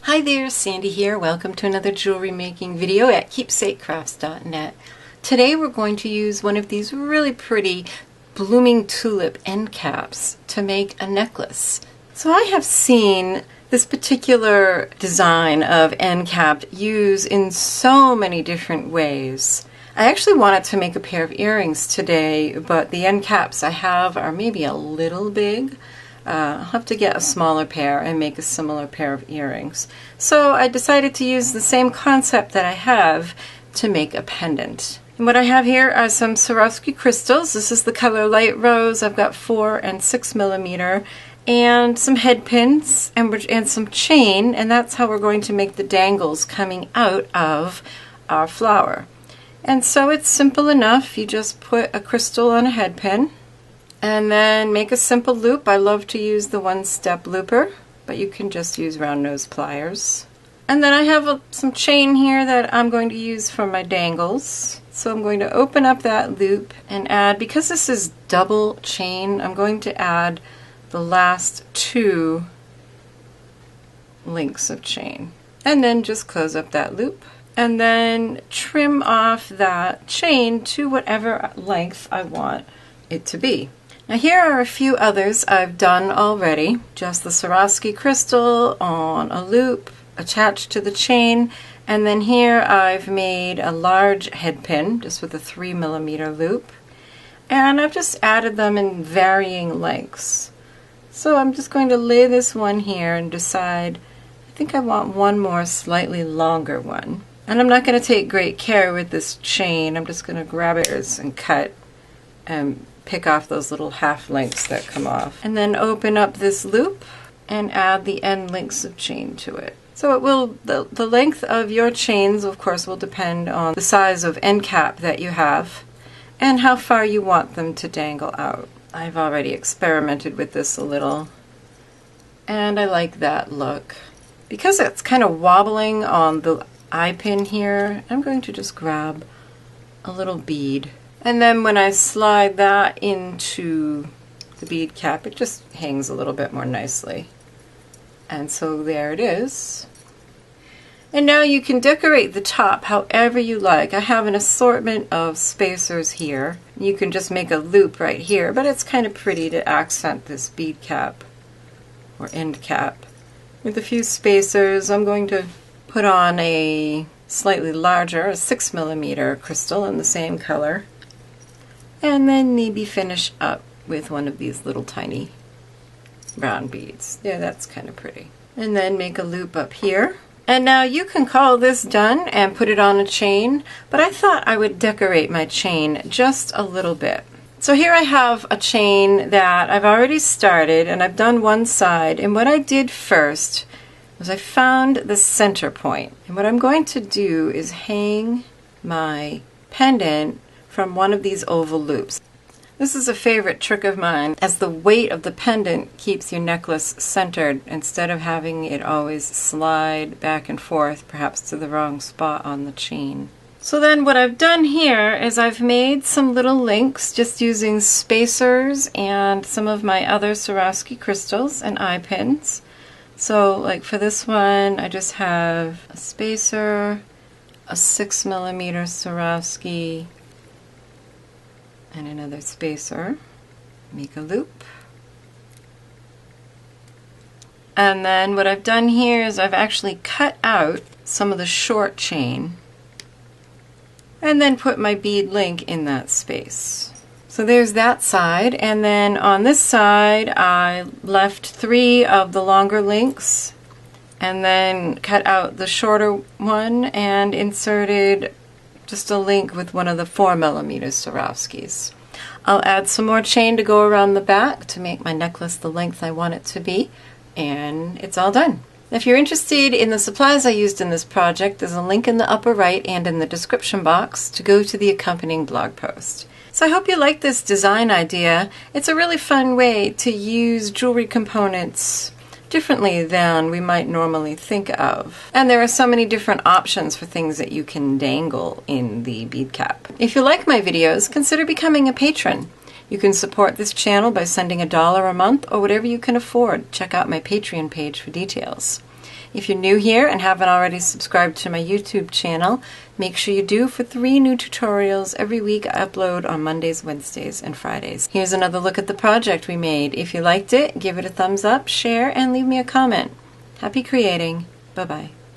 Hi there, Sandy here. Welcome to another jewelry making video at keepsakecrafts.net. Today we're going to use one of these really pretty blooming tulip end caps to make a necklace. So I have seen this particular design of end cap used in so many different ways. I actually wanted to make a pair of earrings today, but the end caps I have are maybe a little big. I'll have to get a smaller pair and make a similar pair of earrings. So I decided to use the same concept that I have to make a pendant. And what I have here are some Swarovski crystals. This is the color light rose. I've got 4 and 6 millimeter, and some head pins and some chain, and that's how we're going to make the dangles coming out of our flower. And so it's simple enough. You just put a crystal on a head pin and then make a simple loop. I love to use the one-step looper, but you can just use round nose pliers. And then I have some chain here that I'm going to use for my dangles. So I'm going to open up that loop and add, because this is double chain, I'm going to add the last 2 links of chain. And then just close up that loop. And then trim off that chain to whatever length I want it to be. Now here are a few others I've done already. Just the Swarovski crystal on a loop attached to the chain, and then here I've made a large head pin just with a 3 millimeter loop, and I've just added them in varying lengths. So I'm just going to lay this one here and decide, I think I want one more slightly longer one. And I'm not going to take great care with this chain. I'm just going to grab it and cut and pick off those little half links that come off. And then open up this loop and add the end links of chain to it. So it will, the length of your chains, of course, will depend on the size of end cap that you have and how far you want them to dangle out. I've already experimented with this a little, and I like that look. Because it's kind of wobbling on the eye pin here, I'm going to just grab a little bead. And then when I slide that into the bead cap, it just hangs a little bit more nicely. And so there it is. And now you can decorate the top however you like. I have an assortment of spacers here. You can just make a loop right here, but it's kind of pretty to accent this bead cap or end cap. With a few spacers, I'm going to put on a slightly larger, a 6 millimeter crystal in the same color. And then maybe finish up with one of these little tiny round beads. Yeah, that's kind of pretty. And then make a loop up here. And now you can call this done and put it on a chain, but I thought I would decorate my chain just a little bit. So here I have a chain that I've already started, and I've done one side, and what I did first was I found the center point. And what I'm going to do is hang my pendant from one of these oval loops. This is a favorite trick of mine, as the weight of the pendant keeps your necklace centered instead of having it always slide back and forth, perhaps to the wrong spot on the chain. So then what I've done here is I've made some little links just using spacers and some of my other Swarovski crystals and eye pins. So like for this one, I just have a spacer, a 6 millimeter Swarovski, and another spacer. Make a loop. And then what I've done here is I've actually cut out some of the short chain and then put my bead link in that space. So there's that side, and then on this side I left 3 of the longer links and then cut out the shorter one and inserted just a link with one of the 4 millimeter Swarovskis. I'll add some more chain to go around the back to make my necklace the length I want it to be, and it's all done. If you're interested in the supplies I used in this project, there's a link in the upper right and in the description box to go to the accompanying blog post. So I hope you like this design idea. It's a really fun way to use jewelry components differently than we might normally think of. And there are so many different options for things that you can dangle in the bead cap. If you like my videos, consider becoming a patron. You can support this channel by sending $1 a month or whatever you can afford. Check out my Patreon page for details. If you're new here and haven't already subscribed to my YouTube channel, make sure you do for 3 new tutorials every week I upload on Mondays, Wednesdays, and Fridays. Here's another look at the project we made. If you liked it, give it a thumbs up, share, and leave me a comment. Happy creating. Bye-bye.